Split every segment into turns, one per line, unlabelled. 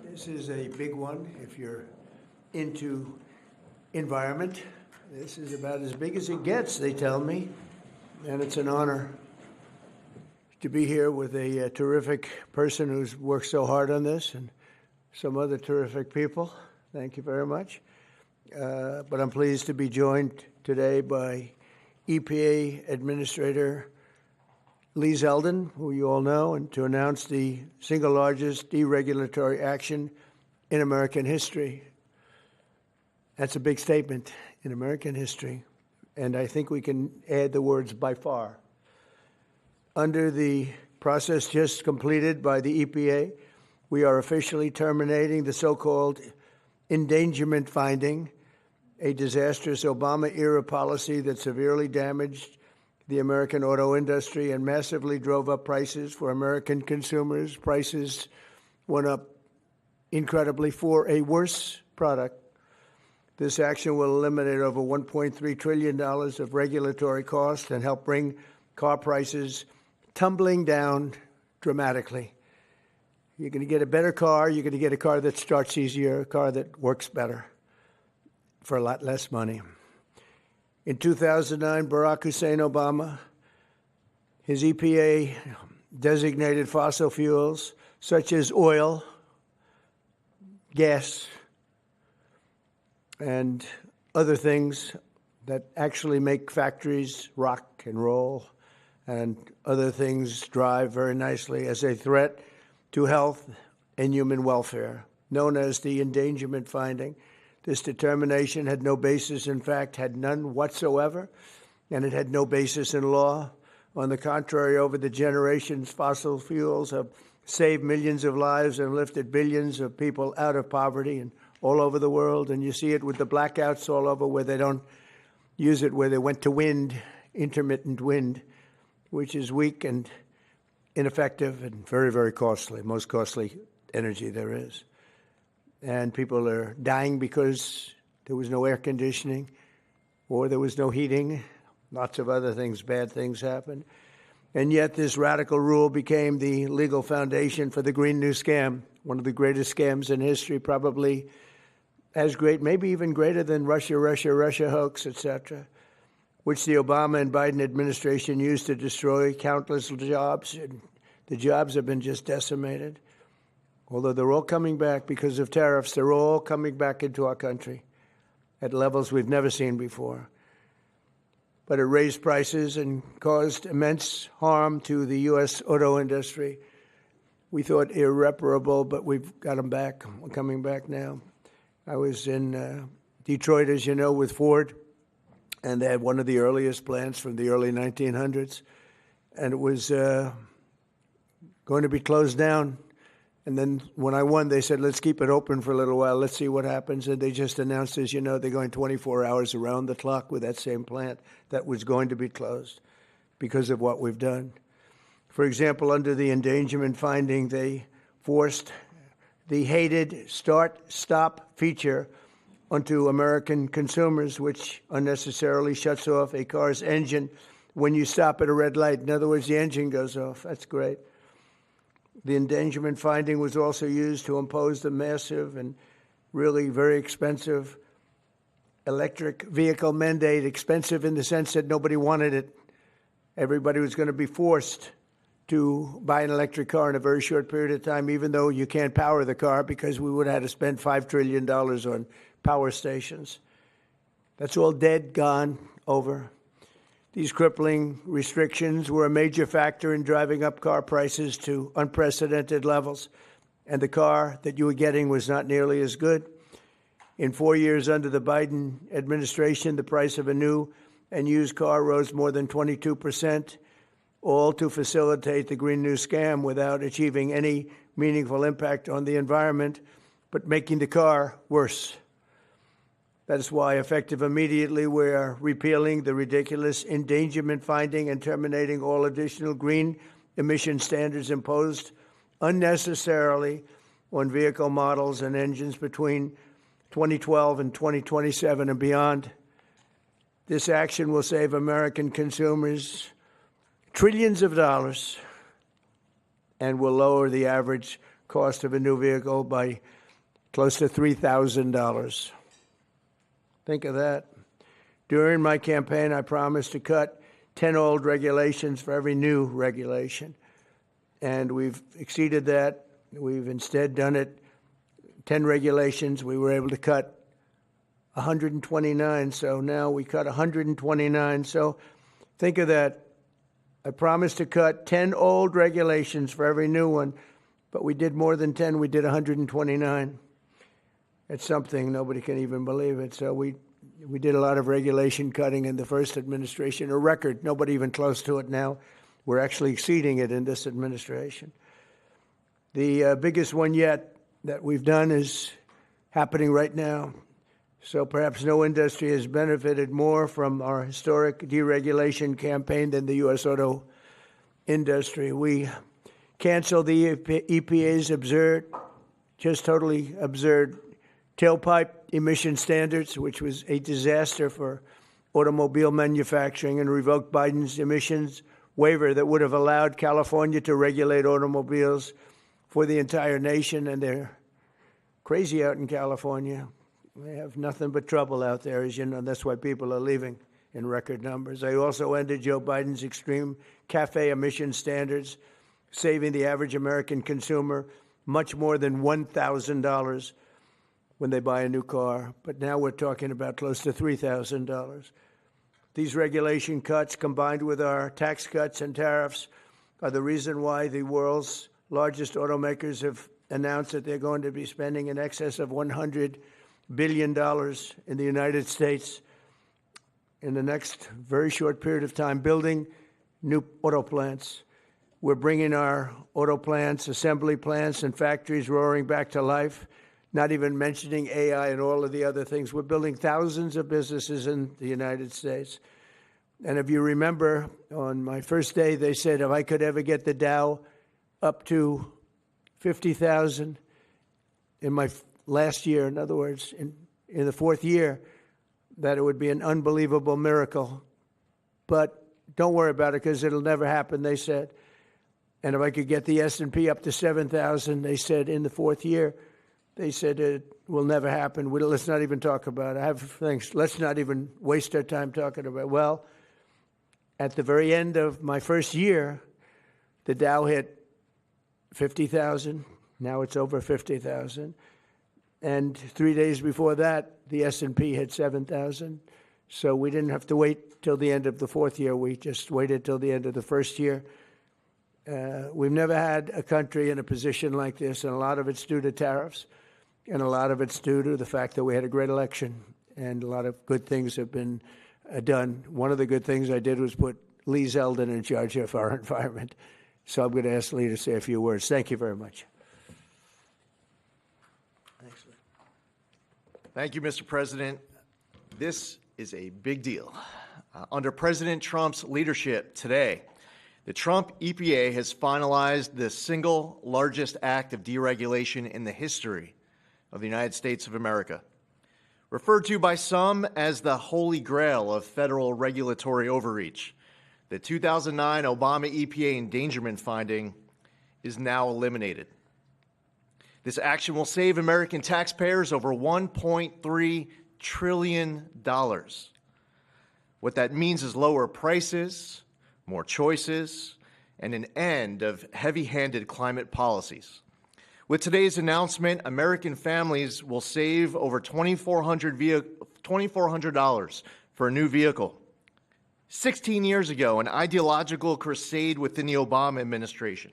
This is a big one if you're into environment. This is about as big as it gets, they tell me, and it's an honor to be here with a terrific person who's worked so hard on this and some other terrific people. Thank you very much. But I'm pleased to be joined today by EPA Administrator Lee Zeldin, who you all know, and to announce the single largest deregulatory action in American history. That's a big statement in American history, and I think we can add the words by far. Under the process just completed by the EPA, we are officially terminating the so-called Endangerment Finding, a disastrous Obama-era policy that severely damaged the American auto industry and massively drove up prices for American consumers. Prices went up incredibly for a worse product. This action will eliminate over $1.3 trillion of regulatory costs and help bring car prices tumbling down dramatically. You're going to get a better car. You're going to get a car that starts easier, a car that works better for a lot less money. In 2009, Barack Hussein Obama, his EPA designated fossil fuels such as oil, gas, and other things that actually make factories rock and roll and other things drive very nicely as a threat to health and human welfare, known as the Endangerment Finding. This determination had no basis, in fact, had none whatsoever, and it had no basis in law. On the contrary, over the generations, fossil fuels have saved millions of lives and lifted billions of people out of poverty and all over the world. And you see it with the blackouts all over where they don't use it, where they went to wind, intermittent wind, which is weak and ineffective and very, very costly, most costly energy there is. And people are dying because there was no air conditioning or there was no heating. Lots of other things, bad things happened. And yet this radical rule became the legal foundation for the Green New Scam, one of the greatest scams in history, probably as great, maybe even greater than Russia hoax, etc., which the Obama and Biden administration used to destroy countless jobs. And the jobs have been just decimated. Although they're all coming back because of tariffs, they're all coming back into our country at levels we've never seen before. But it raised prices and caused immense harm to the U.S. auto industry. We thought irreparable, but we've got them back. We're coming back now. I was in Detroit, as you know, with Ford, and they had one of the earliest plants from the early 1900s, and it was going to be closed down. And then when I won, they said, let's keep it open for a little while. Let's see what happens. And they just announced, as you know, they're going 24 hours around the clock with that same plant that was going to be closed because of what we've done. For example, under the Endangerment Finding, they forced the hated start-stop feature onto American consumers, which unnecessarily shuts off a car's engine when you stop at a red light. In other words, the engine goes off. That's great. The Endangerment Finding was also used to impose the massive and really very expensive electric vehicle mandate, expensive in the sense that nobody wanted it. Everybody was going to be forced to buy an electric car in a very short period of time, even though you can't power the car because we would have had to spend $5 trillion on power stations. That's all dead, gone, over. These crippling restrictions were a major factor in driving up car prices to unprecedented levels, and the car that you were getting was not nearly as good. In 4 years under the Biden administration, the price of a new and used car rose more than 22%, all to facilitate the Green New Scam without achieving any meaningful impact on the environment, but making the car worse. That is why, effective immediately, we are repealing the ridiculous Endangerment Finding and terminating all additional green emission standards imposed unnecessarily on vehicle models and engines between 2012 and 2027 and beyond. This action will save American consumers trillions of dollars and will lower the average cost of a new vehicle by close to $3,000. Think of that. During my campaign, I promised to cut 10 old regulations for every new regulation. And we've exceeded that. We've instead done it 10 regulations. We were able to cut 129. So now we cut 129. So think of that. I promised to cut 10 old regulations for every new one, but we did more than 10. We did 129. It's something. Nobody can even believe it. So we did a lot of regulation cutting in the first administration, a record, nobody even close to it now. We're actually exceeding it in this administration. The biggest one yet that we've done is happening right now. So perhaps no industry has benefited more from our historic deregulation campaign than the U.S. auto industry. We canceled the EPA's absurd, just totally absurd, tailpipe emission standards, which was a disaster for automobile manufacturing, and revoked Biden's emissions waiver that would have allowed California to regulate automobiles for the entire nation. And they're crazy out in California. They have nothing but trouble out there, as you know. That's why people are leaving in record numbers. I also ended Joe Biden's extreme CAFE emission standards, saving the average American consumer much more than $1,000 when they buy a new car. But now we're talking about close to $3,000. These regulation cuts, combined with our tax cuts and tariffs, are the reason why the world's largest automakers have announced that they're going to be spending in excess of $100 billion in the United States in the next very short period of time, building new auto plants. We're bringing our auto plants, assembly plants, and factories roaring back to life, not even mentioning AI and all of the other things. We're building thousands of businesses in the United States. And if you remember, on my first day, they said if I could ever get the Dow up to 50,000 in my last year, in other words, in the fourth year, that it would be an unbelievable miracle. But don't worry about it, because it'll never happen, they said. And if I could get the S&P up to 7,000, they said in the fourth year, they said it will never happen. Let's not even talk about it. I have things. Let's not even waste our time talking about it. Well, at the very end of my first year, the Dow hit 50,000. Now it's over 50,000. And 3 days before that, the S&P hit 7,000. So we didn't have to wait till the end of the fourth year. We just waited till the end of the first year. We've never had a country in a position like this, and a lot of it's due to tariffs, and a lot of it's due to the fact that we had a great election, and a lot of good things have been done. One of the good things I did was put Lee Zeldin in charge of our environment. So I'm going to ask Lee to say a few words. Thank you very much.
Thanks, Lee. Thank you, Mr. President. This is a big deal. Under President Trump's leadership today, the Trump EPA has finalized the single largest act of deregulation in the history of the United States of America. Referred to by some as the holy grail of federal regulatory overreach, the 2009 Obama EPA Endangerment Finding is now eliminated. This action will save American taxpayers over $1.3 trillion. What that means is lower prices, more choices, and an end of heavy-handed climate policies. With today's announcement, American families will save over $2,400 for a new vehicle. 16 years ago, an ideological crusade within the Obama administration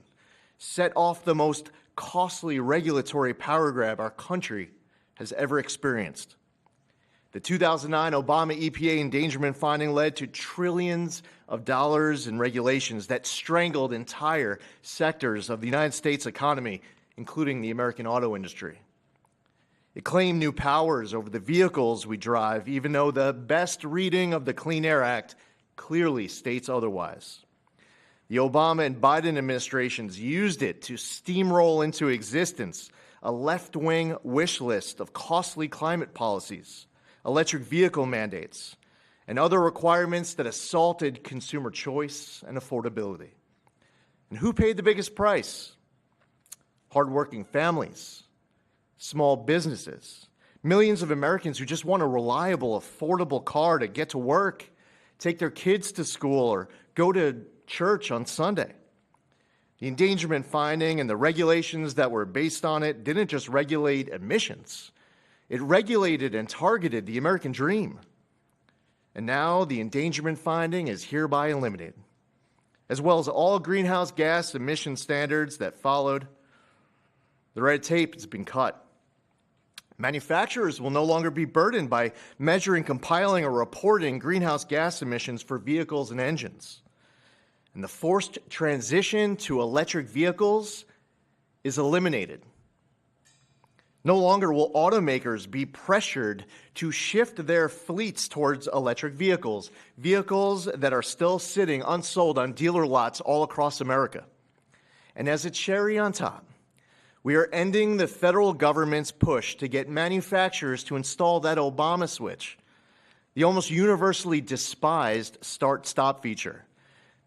set off the most costly regulatory power grab our country has ever experienced. The 2009 Obama EPA Endangerment Finding led to trillions of dollars in regulations that strangled entire sectors of the United States economy, including the American auto industry. It claimed new powers over the vehicles we drive, even though the best reading of the Clean Air Act clearly states otherwise. The Obama and Biden administrations used it to steamroll into existence a left-wing wish list of costly climate policies, electric vehicle mandates, and other requirements that assaulted consumer choice and affordability. And who paid the biggest price? hardworking families, small businesses, millions of Americans who just want a reliable, affordable car to get to work, take their kids to school, or go to church on Sunday. The endangerment finding and the regulations that were based on it didn't just regulate emissions. It regulated and targeted the American dream. And now the endangerment finding is hereby eliminated, as well as all greenhouse gas emission standards that followed. The red tape has been cut. Manufacturers will no longer be burdened by measuring, compiling, or reporting greenhouse gas emissions for vehicles and engines. And the forced transition to electric vehicles is eliminated. No longer will automakers be pressured to shift their fleets towards electric vehicles, vehicles that are still sitting unsold on dealer lots all across America. And as a cherry on top, we are ending the federal government's push to get manufacturers to install that Obama switch, the almost universally despised start-stop feature.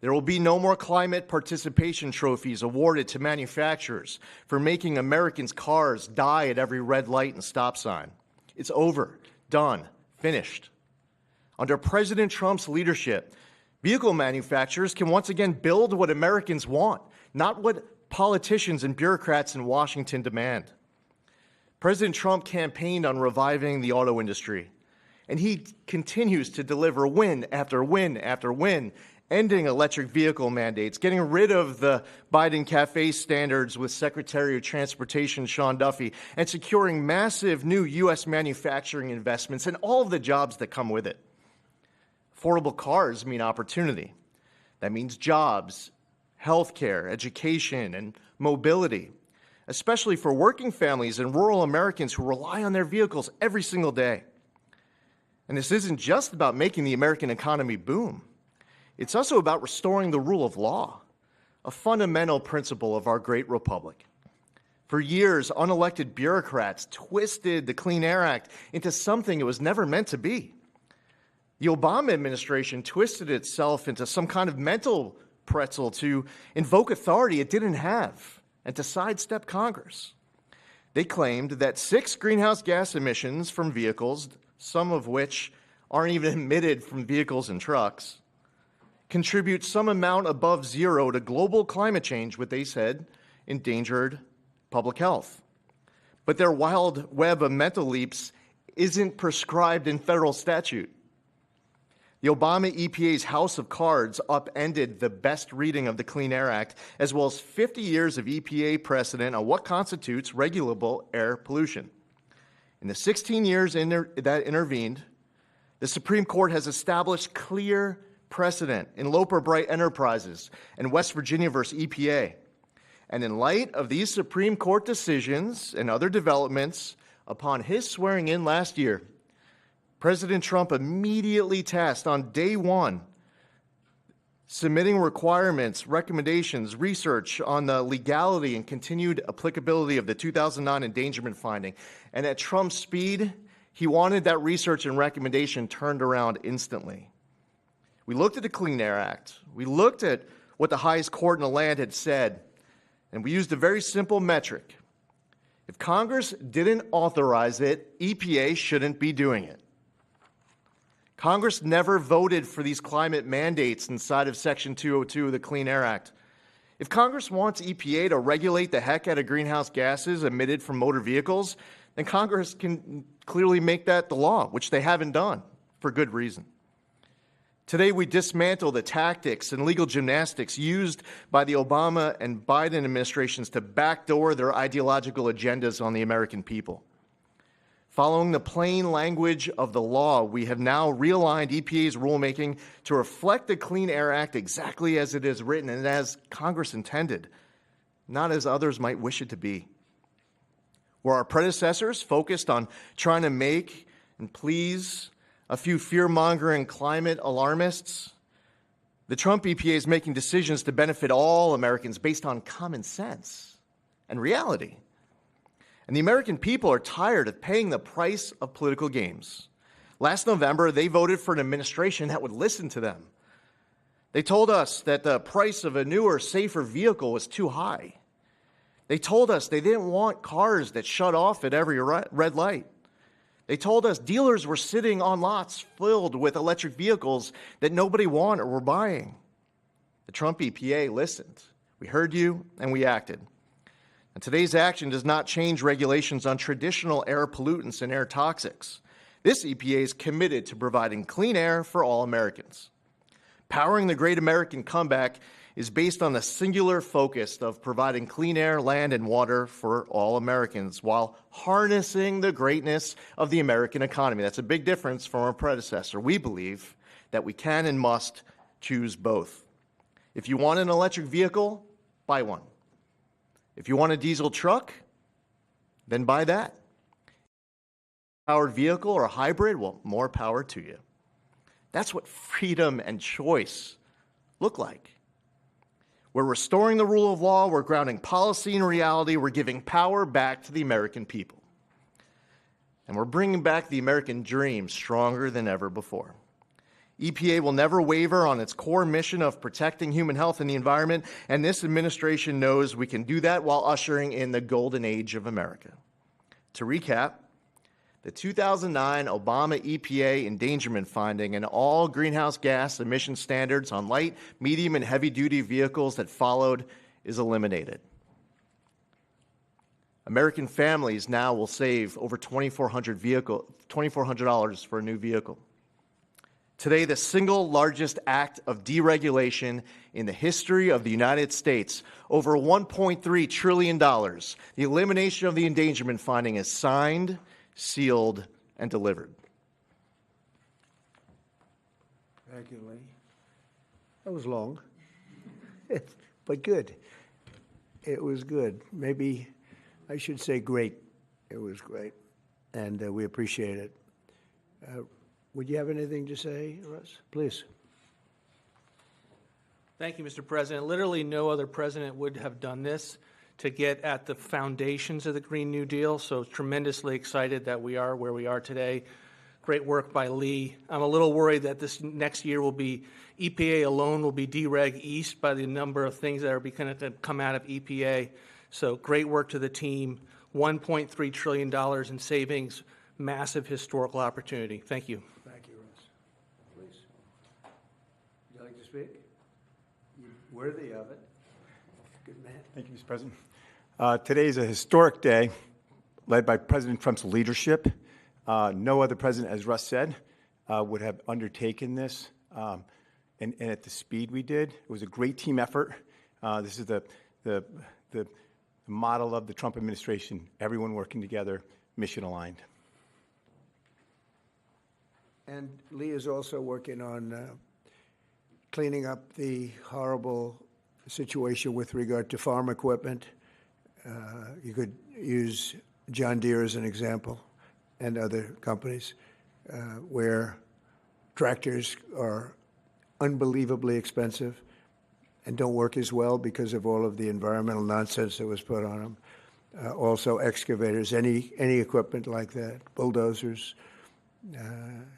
There will be no more climate participation trophies awarded to manufacturers for making Americans' cars die at every red light and stop sign. It's over, done, finished. Under President Trump's leadership, vehicle manufacturers can once again build what Americans want, not what politicians and bureaucrats in Washington demand. President Trump campaigned on reviving the auto industry, and he continues to deliver win after win after win, ending electric vehicle mandates, getting rid of the Biden Cafe standards with Secretary of Transportation Sean Duffy, and securing massive new U.S. manufacturing investments and all of the jobs that come with it. Affordable cars mean opportunity. That means jobs, healthcare, education, and mobility, especially for working families and rural Americans who rely on their vehicles every single day. And this isn't just about making the American economy boom. It's also about restoring the rule of law, a fundamental principle of our great republic. For years, unelected bureaucrats twisted the Clean Air Act into something it was never meant to be. The Obama administration twisted itself into some kind of mental pretzel to invoke authority it didn't have and to sidestep Congress. They claimed that 6 greenhouse gas emissions from vehicles, some of which aren't even emitted from vehicles and trucks, contribute some amount above zero to global climate change, what they said endangered public health. But their wild web of mental leaps isn't prescribed in federal statute. The Obama EPA's House of Cards upended the best reading of the Clean Air Act, as well as 50 years of EPA precedent on what constitutes regulable air pollution. In the 16 years that intervened, the Supreme Court has established clear precedent in Loper Bright Enterprises and West Virginia versus EPA. And in light of these Supreme Court decisions and other developments, upon his swearing in last year, President Trump immediately tasked on day one submitting requirements, recommendations, research on the legality and continued applicability of the 2009 endangerment finding. And at Trump's speed, he wanted that research and recommendation turned around instantly. We looked at the Clean Air Act. We looked at what the highest court in the land had said, and we used a very simple metric. If Congress didn't authorize it, EPA shouldn't be doing it. Congress never voted for these climate mandates inside of Section 202 of the Clean Air Act. If Congress wants EPA to regulate the heck out of greenhouse gases emitted from motor vehicles, then Congress can clearly make that the law, which they haven't done for good reason. Today, we dismantle the tactics and legal gymnastics used by the Obama and Biden administrations to backdoor their ideological agendas on the American people. Following the plain language of the law, we have now realigned EPA's rulemaking to reflect the Clean Air Act exactly as it is written and as Congress intended, not as others might wish it to be. Where our predecessors focused on trying to make and please a few fear-mongering climate alarmists, the Trump EPA is making decisions to benefit all Americans based on common sense and reality. And the American people are tired of paying the price of political games. Last November, they voted for an administration that would listen to them. They told us that the price of a newer, safer vehicle was too high. They told us they didn't want cars that shut off at every red light. They told us dealers were sitting on lots filled with electric vehicles that nobody wanted or were buying. The Trump EPA listened. We heard you and we acted. And today's action does not change regulations on traditional air pollutants and air toxics. This EPA is committed to providing clean air for all Americans. Powering the Great American Comeback is based on the singular focus of providing clean air, land, and water for all Americans while harnessing the greatness of the American economy. That's a big difference from our predecessor. We believe that we can and must choose both. If you want an electric vehicle, buy one. If you want a diesel truck, then buy that. Powered vehicle or a hybrid, well, more power to you. That's what freedom and choice look like. We're restoring the rule of law, we're grounding policy in reality, we're giving power back to the American people. And we're bringing back the American dream stronger than ever before. EPA will never waver on its core mission of protecting human health and the environment, and this administration knows we can do that while ushering in the golden age of America. To recap, the 2009 Obama EPA Endangerment Finding and all greenhouse gas emission standards on light, medium, and heavy-duty vehicles that followed is eliminated. American families now will save over $2,400 for a new vehicle. Today, the single largest act of deregulation in the history of the United States, over $1.3 trillion, the elimination of the endangerment finding is signed, sealed, and delivered.
Thank you, Lee. That was long, but good. It was good. Maybe I should say great. It was great, and we appreciate it. Would you have anything to say, Russ? Please.
Thank you, Mr. President. Literally no other president would have done this to get at the foundations of the Green New Deal, so tremendously excited that we are where we are today. Great work by Lee. I'm a little worried that this next year will be, EPA alone will be dereg east by the number of things that are going to come out of EPA. So great work to the team. $1.3 trillion in savings, massive historical opportunity. Thank you.
Thank you, Russ. Please. Would you like to speak? You're worthy of it. Good man.
Thank you, Mr. President. Today is a historic day led by President Trump's leadership. No other president, as Russ said, would have undertaken this and at the speed we did. It was a great team effort. This is the model of the Trump administration, everyone working together, mission aligned.
And Lee is also working on cleaning up the horrible situation with regard to farm equipment. You could use John Deere as an example and other companies where tractors are unbelievably expensive and don't work as well because of all of the environmental nonsense that was put on them. Also excavators, any equipment like that, bulldozers,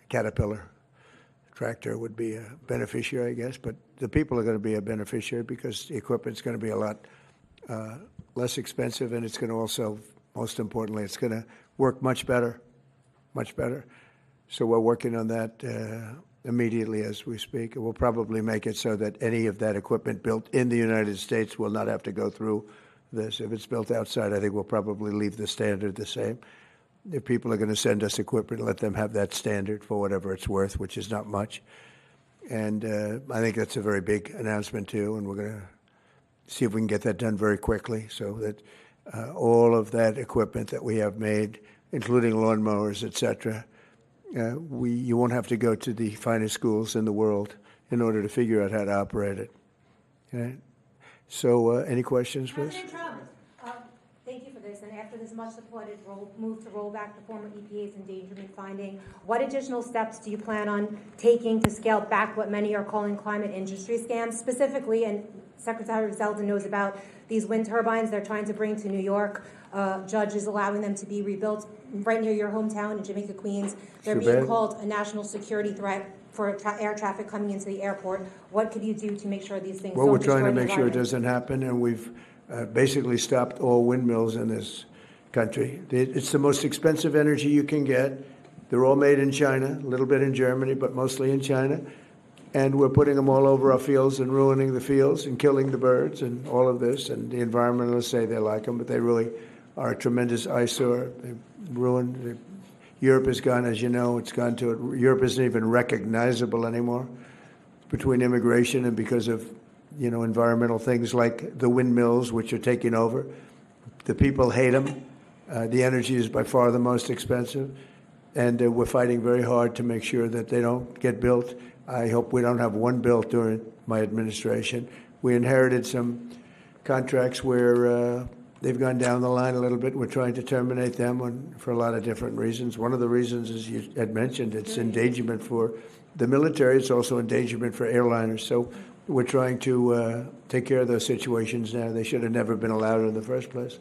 Caterpillar tractor would be a beneficiary, I guess, but the people are going to be a beneficiary because the equipment's going to be a lot less expensive, and it's going to also, most importantly, it's going to work much better, much better. So we're working on that immediately as we speak. We'll probably make it so that any of that equipment built in the United States will not have to go through this. If it's built outside, I think we'll probably leave the standard the same. If people are going to send us equipment, let them have that standard for whatever it's worth, which is not much. And I think that's a very big announcement, too, and we're going to see if we can get that done very quickly so that all of that equipment that we have made, including lawnmowers, et cetera, you won't have to go to the finest schools in the world in order to figure out how to operate it. Okay? So any questions, please?
President Trump, thank you for this. And after this much-supported move to roll back the former EPA's endangerment finding, what additional steps do you plan on taking to scale back what many are calling climate industry scams? Specifically, and Secretary Zeldin knows about these wind turbines they're trying to bring to New York. Judges allowing them to be rebuilt right near your hometown in Jamaica, Queens. They're being called a national security threat for air traffic coming into the airport. What could you do to make sure these things don't destroy the environment?
Well, we're trying to make sure it doesn't happen, and we've basically stopped all windmills in this country. It's the most expensive energy you can get. They're all made in China, a little bit in Germany, but mostly in China. And we're putting them all over our fields and ruining the fields and killing the birds and all of this. And the environmentalists say they like them, but they really are a tremendous eyesore. They've ruined. Europe has gone, as you know, Europe isn't even recognizable anymore between immigration and because of, environmental things like the windmills, which are taking over. The people hate them. The energy is by far the most expensive. And we're fighting very hard to make sure that they don't get built. I hope we don't have one built during my administration. We inherited some contracts where they've gone down the line a little bit. We're trying to terminate them for a lot of different reasons. One of the reasons, as you had mentioned, it's endangerment for the military. It's also endangerment for airliners. So we're trying to take care of those situations now. They should have never been allowed in the first place.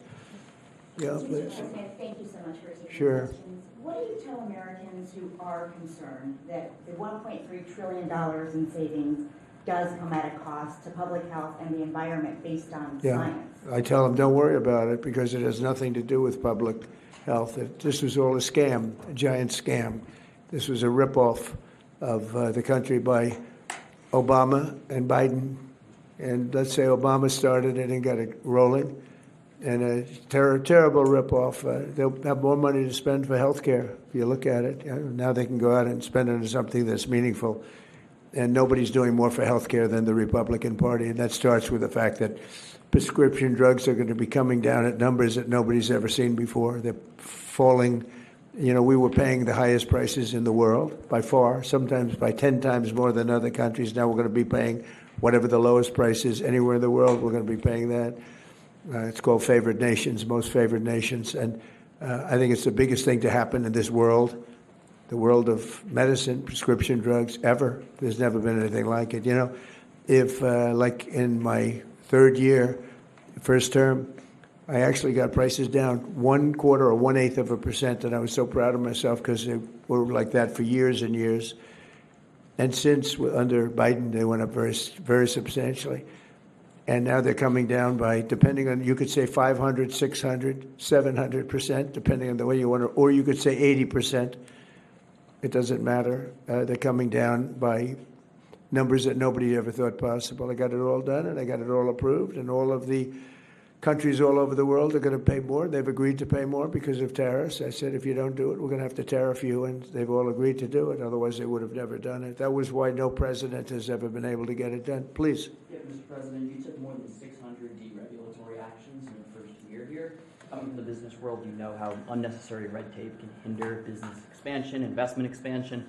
Yeah, please.
Thank you so much for taking
Sure.
the questions. What do you tell Americans who are concerned that the $1.3 trillion in savings does come at a cost to public health and the environment based on science?
I tell them don't worry about it because it has nothing to do with public health. This was all a scam, a giant scam. This was a ripoff of the country by Obama and Biden. And let's say Obama started it and got it rolling. And a terrible ripoff. They'll have more money to spend for health care, if you look at it. Now they can go out and spend it on something that's meaningful. And nobody's doing more for health care than the Republican Party. And that starts with the fact that prescription drugs are going to be coming down at numbers that nobody's ever seen before. They're falling. We were paying the highest prices in the world by far, sometimes by 10 times more than other countries. Now we're going to be paying whatever the lowest price is anywhere in the world. We're going to be paying that. It's called favored nations, most favored nations. And I think it's the biggest thing to happen in this world, the world of medicine, prescription drugs, ever. There's never been anything like it. If like in my third year, first term, I actually got prices down 1/4 or 1/8 of a percent, and I was so proud of myself because they were like that for years and years. And since under Biden, they went up very, very substantially. And now they're coming down by, depending on, you could say 500, 600, 700%, depending on the way you want to, or you could say 80%. It doesn't matter. They're coming down by numbers that nobody ever thought possible. I got it all done, and I got it all approved, and all of the countries all over the world are going to pay more. They've agreed to pay more because of tariffs. I said, if you don't do it, we're going to have to tariff you, and they've all agreed to do it. Otherwise, they would have never done it. That was why no president has ever been able to get it done. Please.
Yeah, Mr. President, you took more than 600 deregulatory actions in your first year here. Coming from the business world, you know how unnecessary red tape can hinder business expansion, investment expansion.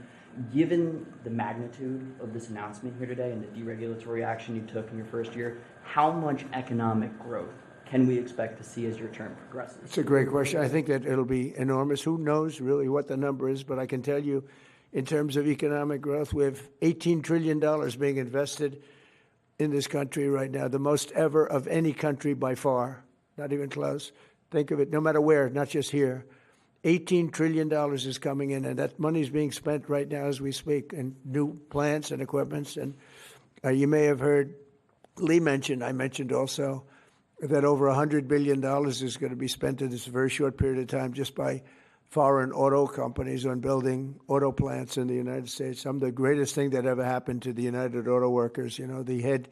Given the magnitude of this announcement here today and the deregulatory action you took in your first year, how much economic growth can we expect to see as your term progresses?
It's a great question. I think that it'll be enormous. Who knows really what the number is, but I can tell you in terms of economic growth, we have $18 trillion being invested in this country right now, the most ever of any country by far, not even close. Think of it, no matter where, not just here. $18 trillion is coming in, and that money is being spent right now as we speak in new plants and equipments. And you may have heard Lee mention, I mentioned also, that over $100 billion is going to be spent in this very short period of time just by foreign auto companies on building auto plants in the United States. The greatest thing that ever happened to the United Auto Workers. The head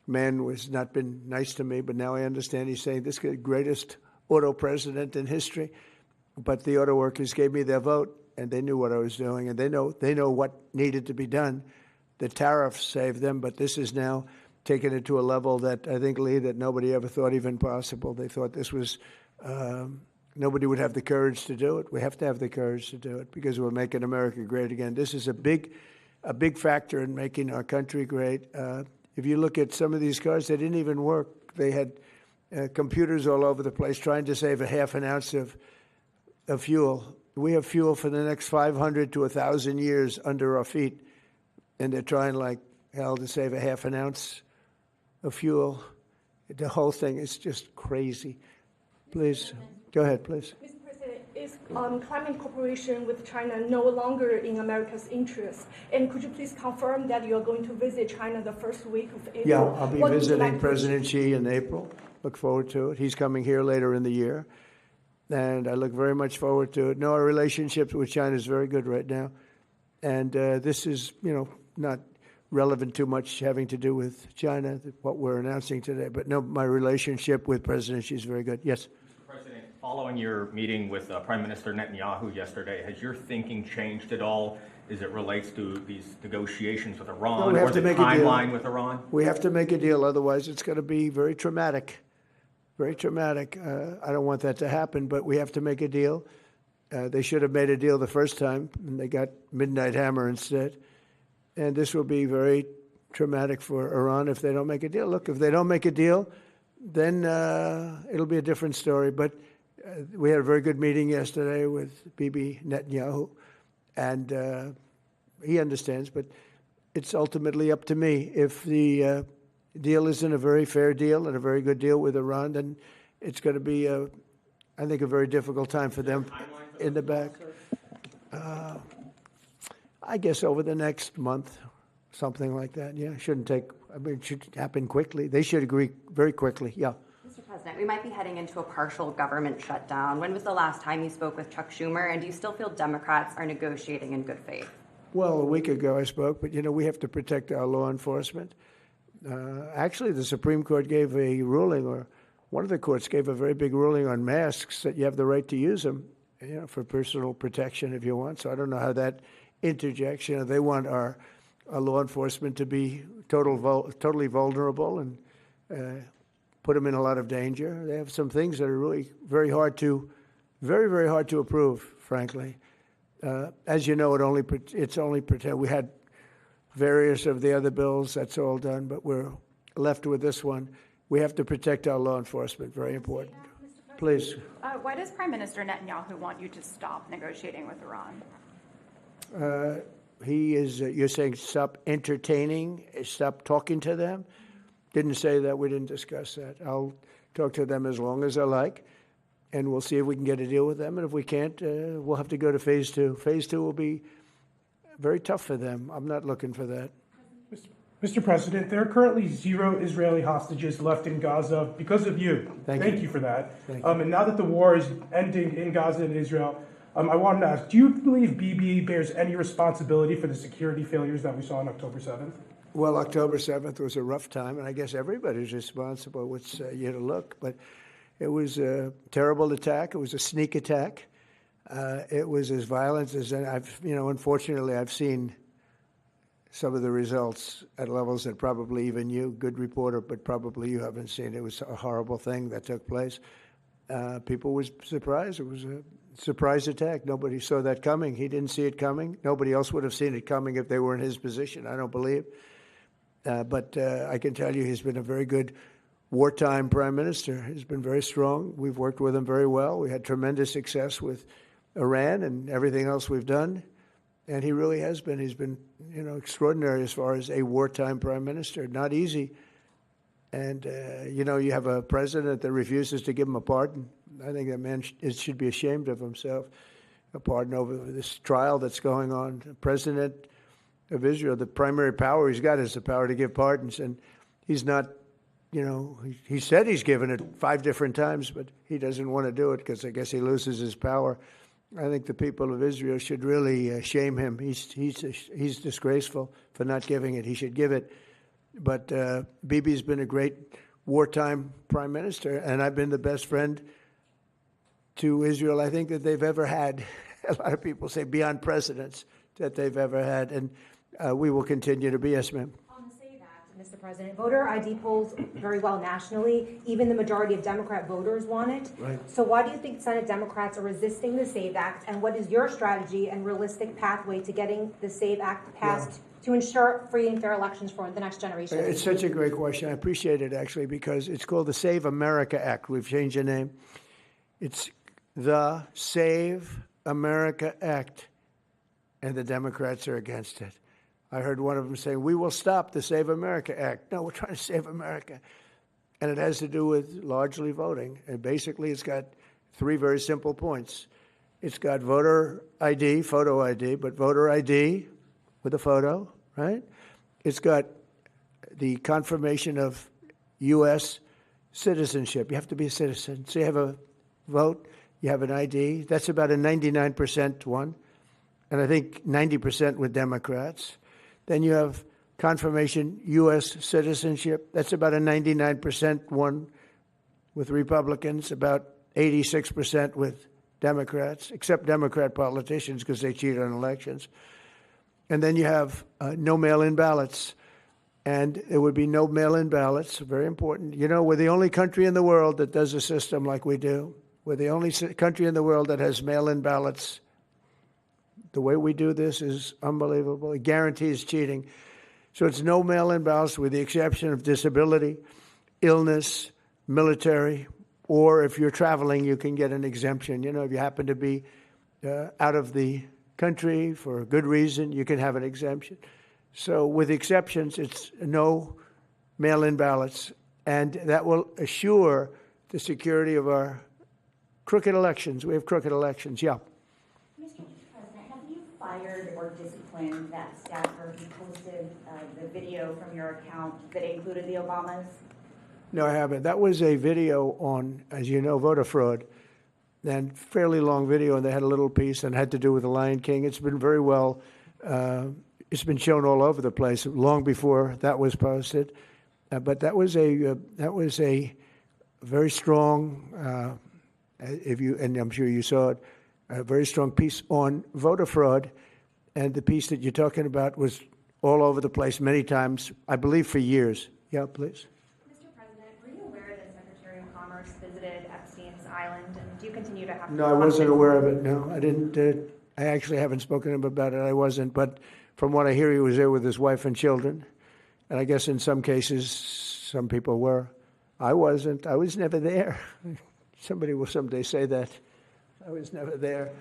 man was not been nice to me, but now I understand he's saying this is the greatest auto president in history. But the auto workers gave me their vote, and they knew what I was doing, and they know what needed to be done. The tariffs saved them, but this is now taken it to a level that I think, Lee, that nobody ever thought even possible. They thought this was, nobody would have the courage to do it. We have to have the courage to do it because we're making America great again. This is a big factor in making our country great. If you look at some of these cars, they didn't even work. They had computers all over the place trying to save a half an ounce of fuel. We have fuel for the next 500 to 1,000 years under our feet, and they're trying like hell to save a half an ounce of fuel. The whole thing is just crazy. Please, go ahead, please.
Mr. President, is climate cooperation with China no longer in America's interest? And could you please confirm that you are going to visit China the first week of April?
Yeah, I'll be visiting President Xi in April Look forward to it. He's coming here later in the year, and I look very much forward to it. No, our relationship with China is very good right now, and this is, not relevant too much having to do with China, what we're announcing today. But no, my relationship with President Xi is very good. Yes.
Mr. President, following your meeting with Prime Minister Netanyahu yesterday, has your thinking changed at all as it relates to these negotiations with Iran
we have
or
to
the
make a deal.
timeline with Iran?
We have to make a deal, otherwise it's going to be very traumatic. Very traumatic. I don't want that to happen, but we have to make a deal. They should have made a deal the first time, and they got Midnight Hammer instead. And this will be very traumatic for Iran if they don't make a deal. Look, if they don't make a deal, then it'll be a different story. But we had a very good meeting yesterday with Bibi Netanyahu, and he understands, but it's ultimately up to me. If the deal isn't a very fair deal and a very good deal with Iran, then it's going to be, I think, a very difficult time for them in the back. I guess over the next month, something like that. Yeah, it should happen quickly. They should agree very quickly. Yeah.
Mr. President, we might be heading into a partial government shutdown. When was the last time you spoke with Chuck Schumer, and do you still feel Democrats are negotiating in good faith?
Well, a week ago I spoke, but we have to protect our law enforcement. Actually, the Supreme Court gave a ruling, or one of the courts gave a very big ruling on masks, that you have the right to use them, for personal protection if you want. So I don't know how that interjects. They want our law enforcement to be totally vulnerable and put them in a lot of danger. They have some things that are really very, very hard to approve, frankly. As you know, it's only pretend. We had various of the other bills. That's all done, but we're left with this one. We have to protect our law enforcement. Very important. Please.
Why does Prime Minister Netanyahu want you to stop negotiating with Iran?
He is, you're saying stop entertaining, stop talking to them? Didn't say that. We didn't discuss that. I'll talk to them as long as I like, and we'll see if we can get a deal with them. And if we can't, we'll have to go to phase two. Phase two will be very tough for them. I'm not looking for that.
Mr. President, there are currently 0 Israeli hostages left in Gaza because of you. Thank you for that. And now that the war is ending in Gaza and Israel, I wanted to ask, do you believe Bibi bears any responsibility for the security failures that we saw on October 7th?
Well, October 7th was a rough time, and I guess everybody's responsible. It's you to look, but it was a terrible attack. It was a sneak attack. It was as violent as unfortunately, I've seen some of the results at levels that probably even you, good reporter, but probably you haven't seen. It was a horrible thing that took place. People were surprised. It was a surprise attack. Nobody saw that coming. He didn't see it coming. Nobody else would have seen it coming if they were in his position, I don't believe. But I can tell you he's been a very good wartime prime minister. He's been very strong. We've worked with him very well. We had tremendous success with Iran and everything else we've done. And he really has been. He's been, extraordinary as far as a wartime prime minister. Not easy. And, you have a president that refuses to give him a pardon. I think that man should be ashamed of himself. A pardon over this trial that's going on. The president of Israel, the primary power he's got is the power to give pardons. And he's not, he said he's given it 5 different times, but he doesn't want to do it because I guess he loses his power. I think the people of Israel should really shame him. He's disgraceful for not giving it. He should give it. But Bibi's been a great wartime prime minister, and I've been the best friend to Israel I think that they've ever had. A lot of people say beyond presidents that they've ever had, and we will continue to be. Yes, ma'am.
Mr. President, voter ID polls very well nationally. Even the majority of Democrat voters want it.
Right.
So why do you think Senate Democrats are resisting the SAVE Act, and what is your strategy and realistic pathway to getting the SAVE Act passed to ensure free and fair elections for the next generation?
It's such a great question. I appreciate it, actually, because it's called the Save America Act. We've changed the name. It's the Save America Act, and the Democrats are against it. I heard one of them say, we will stop the Save America Act. No, we're trying to save America. And it has to do with largely voting. And basically, it's got 3 very simple points. It's got voter ID, photo ID, but voter ID with a photo, right? It's got the confirmation of U.S. citizenship. You have to be a citizen. So you have a vote, you have an ID. That's about a 99% one. And I think 90% with Democrats. Then you have confirmation U.S. citizenship. That's about a 99% one with Republicans, about 86% with Democrats, except Democrat politicians because they cheat on elections. And then you have no mail-in ballots. And there would be no mail-in ballots, very important. You know, we're the only country in the world that does a system like we do. We're the only country in the world that has mail-in ballots. The way we do this is unbelievable. It guarantees cheating. So it's no mail-in ballots with the exception of disability, illness, military, or if you're traveling, you can get an exemption. You know, if you happen to be out of the country for a good reason, you can have an exemption. So with exceptions, it's no mail-in ballots, and that will assure the security of our crooked elections. We have crooked elections, yeah.
Mr. President, have you fired or disciplined that staffer who posted the video from your account that included the Obamas?
No, I haven't. That was a video on, as you know, voter fraud, and fairly long video, and they had a little piece and had to do with the Lion King. It's been very well, it's been shown all over the place long before that was posted. But that was a very strong, and I'm sure you saw it, a very strong piece on voter fraud, and the piece that you're talking about was all over the place many times, I believe for years. Yeah, please.
Mr. President, were you aware that Secretary of Commerce visited Epstein's Island, and do you continue to have?
No, I wasn't aware of it. No, I didn't. I actually haven't spoken to him about it. I wasn't. But from what I hear, he was there with his wife and children. And I guess in some cases, some people were. I wasn't. I was never there. Somebody will someday say that. I was never there.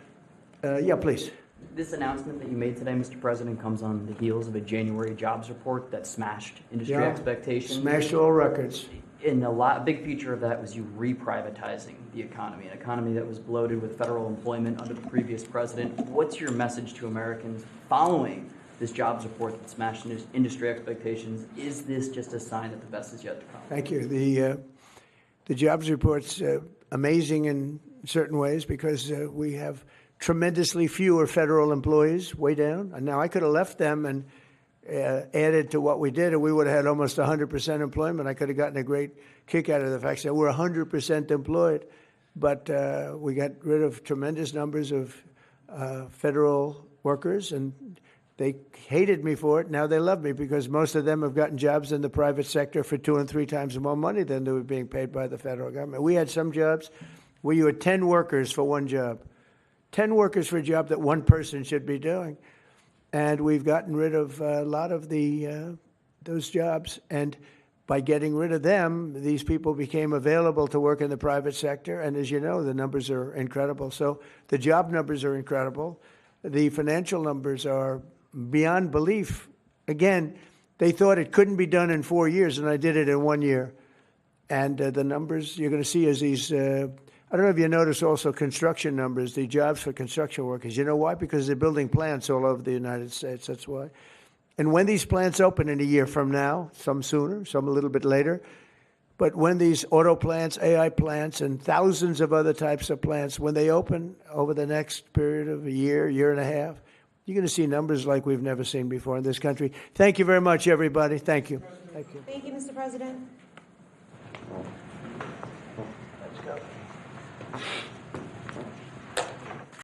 Yeah, please.
This announcement that you made today, Mr. President, comes on the heels of a January jobs report that smashed industry expectations.
Smashed all records.
And a big feature of that was you reprivatizing the economy, an economy that was bloated with federal employment under the previous president. What's your message to Americans following this jobs report that smashed industry expectations? Is this just a sign that the best is yet to come?
Thank you. The jobs report's amazing in certain ways because we have tremendously fewer federal employees, way down. And now I could have left them and added to what we did, and we would have had almost 100% employment. I could have gotten a great kick out of the fact that we're 100% employed, but we got rid of tremendous numbers of federal workers, and they hated me for it. Now they love me because most of them have gotten jobs in the private sector for 2 and 3 times more money than they were being paid by the federal government. We had some jobs where you had 10 workers for one job. 10 workers for a job that one person should be doing. And we've gotten rid of a lot of those jobs. And by getting rid of them, these people became available to work in the private sector. And as you know, the numbers are incredible. So the job numbers are incredible. The financial numbers are beyond belief. Again, they thought it couldn't be done in 4 years, and I did it in 1 year. And the numbers you're going to see is these I don't know if you notice also construction numbers, the jobs for construction workers. You know why? Because they're building plants all over the United States. That's why. And when these plants open in a year from now, some sooner, some a little bit later, but when these auto plants, AI plants, and thousands of other types of plants, when they open over the next period of a year, year and a half, you're going to see numbers like we've never seen before in this country. Thank you very much, everybody. Thank you. Thank you.
Thank you, Mr. President.
Let's go.